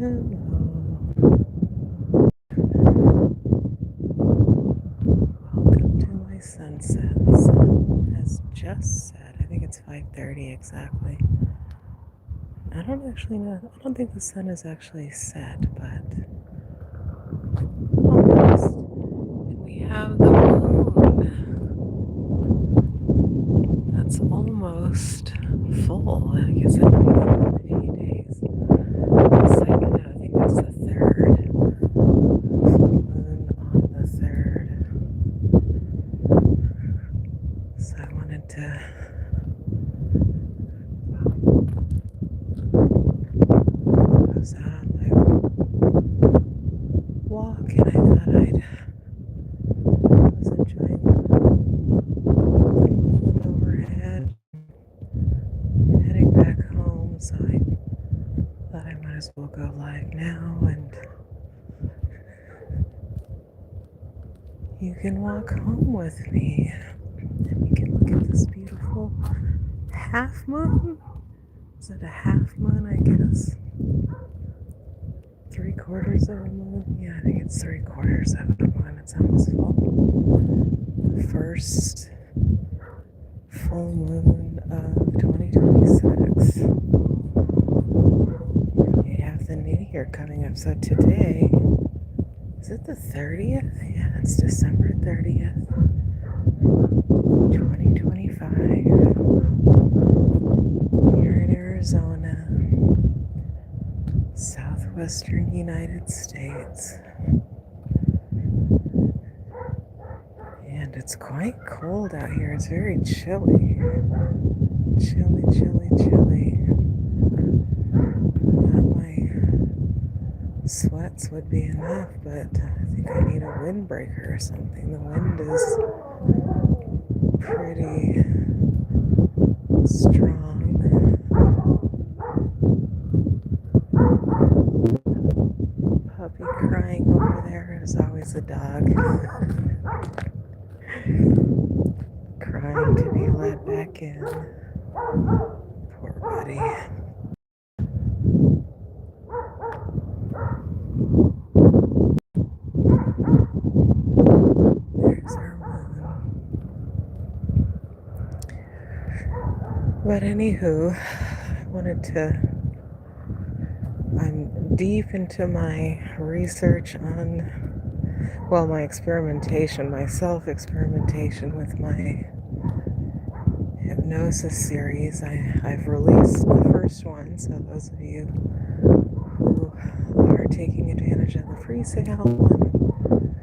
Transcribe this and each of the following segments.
Welcome to my sunset. The sun has just set. I think it's 5:30 exactly. I don't actually know. I don't think the sun is actually set, but almost. And we have the moon. That's almost full. I guess it'll be full in a few days. The second, I think that's the third. Full moon on the third. So I wanted to was out on my walk, and I thought I was enjoying the moon overhead, heading back home, so I thought I might as well go live now, and you can walk home with me, and we can look at this beautiful half moon. Is it a half moon, I guess? 3/4 of a moon? Yeah, I think it's 3/4 of a moon. It's almost full. The first full moon of 2026. We have the new year coming up. So today, is it the 30th? Yeah, it's December 30th, 2025. Here in Arizona, southwestern United States. And it's quite cold out here. It's very chilly. Chilly, chilly, chilly. Not my sweats would be enough, but I think I need a windbreaker or something. The wind is pretty strong. Puppy crying over there is always a dog. Crying to be let back in. Poor buddy. There's our moon. But anywho, I wanted to. I'm deep into my research on, well, my experimentation, my self-experimentation with my hypnosis series. I've released the first one, so those of you who are taking advantage of the free sale and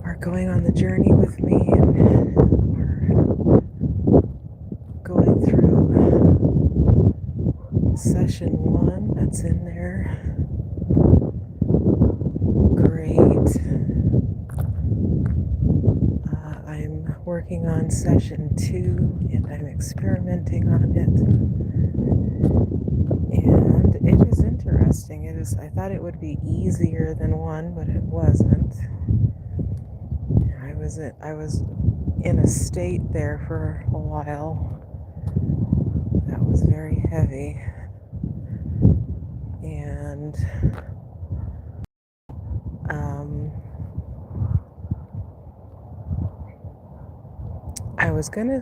are going on the journey with me and are going through session 1, that's in there. Great. I'm working on session 2, and I'm experimenting on it. And it is interesting. I thought it would be easier than 1, but it wasn't. I was in a state there for a while that was very heavy. And I was gonna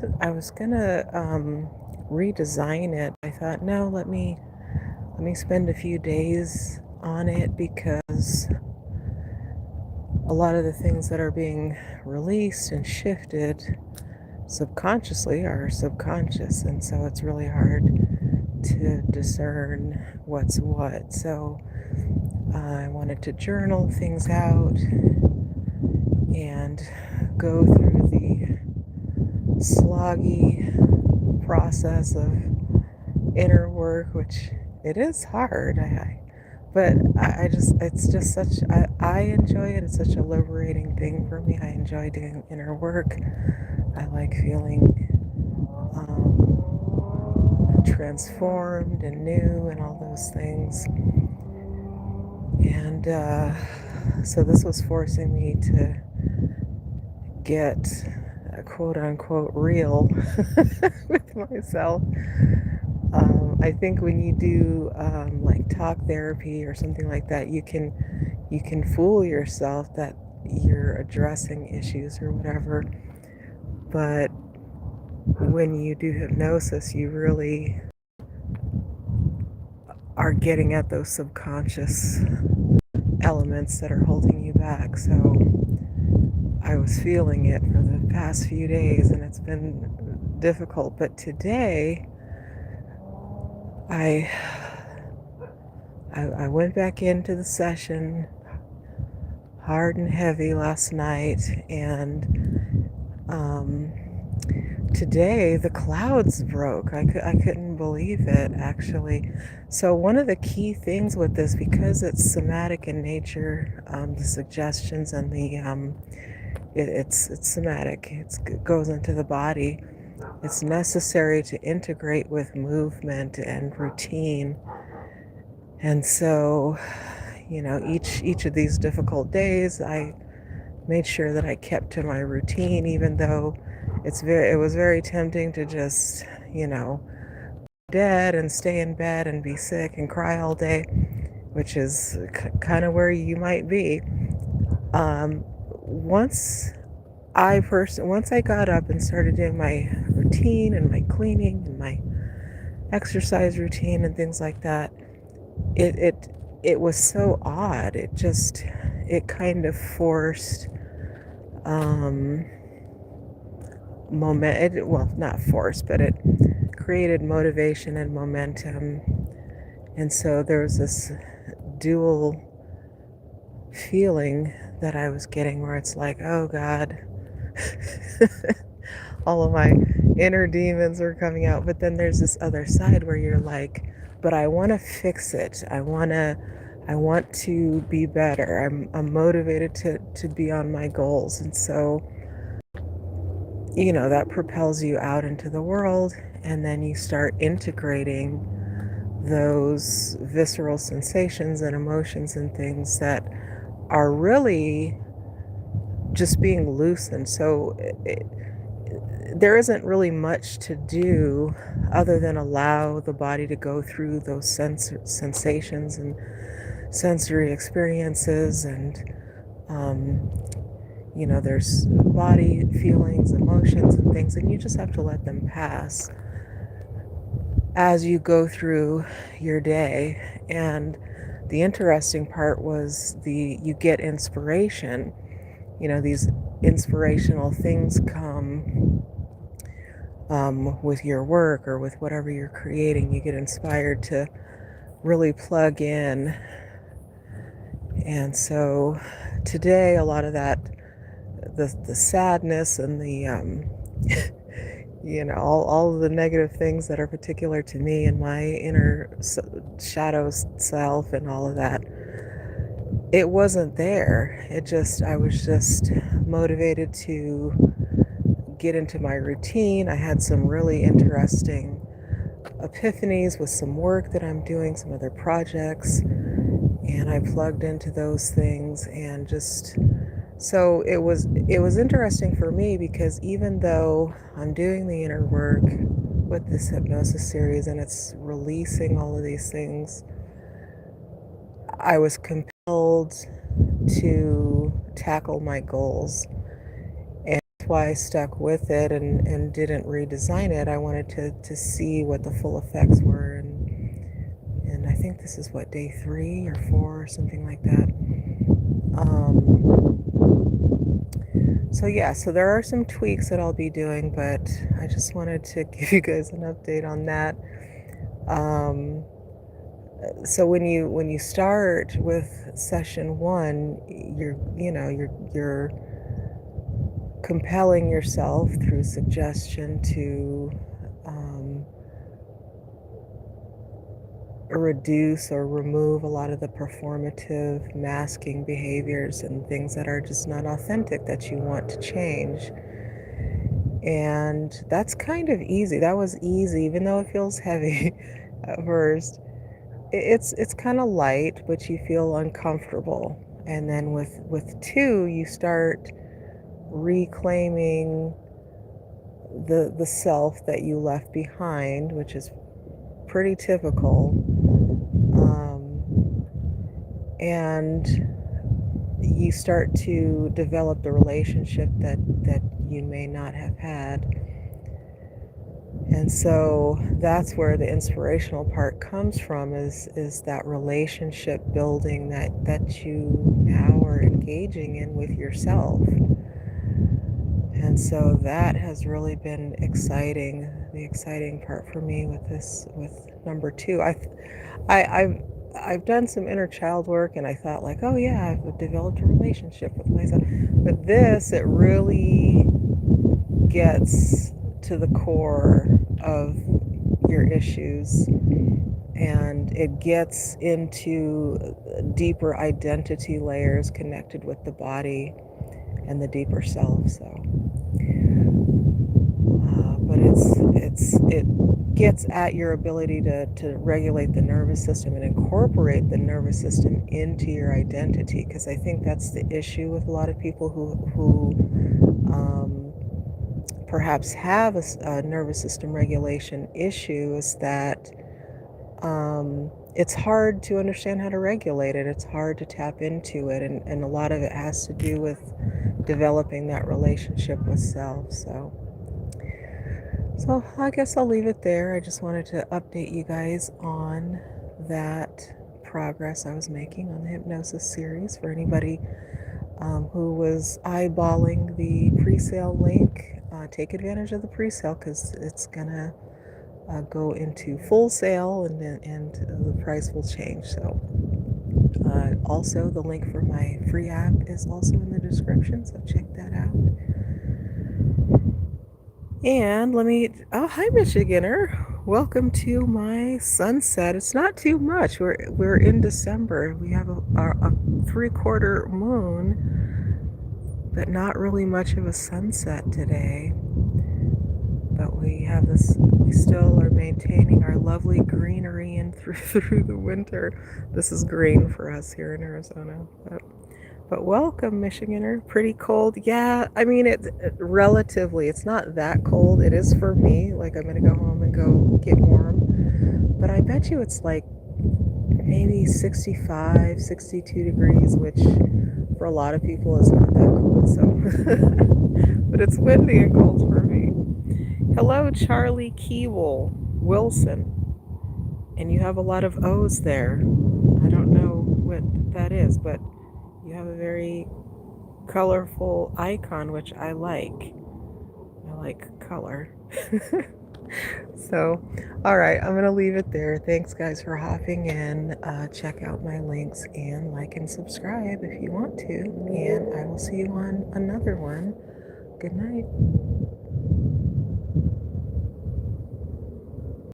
redesign it. I thought, no, let me spend a few days on it, because a lot of the things that are being released and shifted subconsciously are subconscious, and so it's really hard to discern what's what. So I wanted to journal things out and go through the sloggy process of inner work, which it is hard. It's just such, I enjoy it. It's such a liberating thing for me. I enjoy doing inner work. I like feeling transformed and new and all those things. And so this was forcing me to get quote unquote real with myself. I think when you do like talk therapy or something like that, you can fool yourself that you're addressing issues or whatever. But when you do hypnosis, you really are getting at those subconscious elements that are holding you back. So I was feeling it for the past few days, and it's been difficult. But today, I I went back into the session hard and heavy last night, and today the clouds broke. I couldn't believe it, actually. So one of the key things with this, because it's somatic in nature, the suggestions and the it's somatic. It goes into the body. It's necessary to integrate with movement and routine. And so, each of these difficult days, I made sure that I kept to my routine, even though it was very tempting to just, dead and stay in bed and be sick and cry all day, which is kind of where you might be. Um, once once I got up and started doing my routine and my cleaning and my exercise routine and things like that, it it it was so odd. It kind of forced um well, not forced, but it created motivation and momentum. And so there was this dual feeling that I was getting where it's like, oh God, all of my inner demons are coming out. But then there's this other side where you're like, but I want to fix it. I want to be better. I'm motivated to be on my goals. And so, that propels you out into the world, and then you start integrating those visceral sensations and emotions and things that are really just being loosened. So there isn't really much to do other than allow the body to go through those sensations and sensory experiences. And there's body feelings, emotions, and things, and you just have to let them pass as you go through your day. And the interesting part was you get inspiration. These inspirational things come with your work or with whatever you're creating. You get inspired to really plug in. And so today, a lot of that, the sadness and the all of the negative things that are particular to me and my inner shadow self and all of that, it wasn't there. I was just motivated to get into my routine. I had some really interesting epiphanies with some work that I'm doing, some other projects, and I plugged into those things. And just so it was interesting for me, because even though I'm doing the inner work with this hypnosis series and it's releasing all of these things, I was compelled to tackle my goals. And that's why I stuck with it and didn't redesign it. I wanted to see what the full effects were. And I think this is what, day 3 or 4 or something like that. So yeah, so there are some tweaks that I'll be doing, but I just wanted to give you guys an update on that. So when you start with session 1, you're compelling yourself through suggestion to reduce or remove a lot of the performative masking behaviors and things that are just not authentic that you want to change. And that's kind of easy. That was easy, even though it feels heavy at first. It's kind of light, but you feel uncomfortable. And then with 2, you start reclaiming the self that you left behind, which is pretty typical. And you start to develop the relationship that you may not have had. And so that's where the inspirational part comes from, is that relationship building that you now are engaging in with yourself. And so that has really been exciting, the exciting part for me with number 2. I've done some inner child work, and I thought like, oh yeah, I've developed a relationship with myself. But this, it really gets to the core of your issues, and it gets into deeper identity layers connected with the body and the deeper self. So but it gets at your ability to regulate the nervous system and incorporate the nervous system into your identity, because I think that's the issue with a lot of people who perhaps have a nervous system regulation issue, is that it's hard to understand how to regulate it. It's hard to tap into it, and a lot of it has to do with developing that relationship with self. So I guess I'll leave it there. I just wanted to update you guys on that progress I was making on the hypnosis series. For anybody who was eyeballing the pre-sale link, take advantage of the pre-sale, because it's gonna go into full sale, and the price will change. So also the link for my free app is also in the description, so check that out. And hi Michiganer, welcome to my sunset. It's not too much. We're in December. We have a 3/4 moon, but not really much of a sunset today. But we still are maintaining our lovely greenery and through the winter. This is green for us here in Arizona. But welcome, Michiganer. Pretty cold. Yeah, I mean, relatively, it's not that cold. It is for me. Like, I'm going to go home and go get warm. But I bet you it's like maybe 65, 62 degrees, which for a lot of people is not that cold. So, but it's windy and cold for me. Hello, Charlie Keeble Wilson. And you have a lot of O's there. I don't know what that is, but you have a very colorful icon, which I like. I like color. So, all right, I'm going to leave it there. Thanks, guys, for hopping in. Check out my links and like and subscribe if you want to. And I will see you on another one. Good night.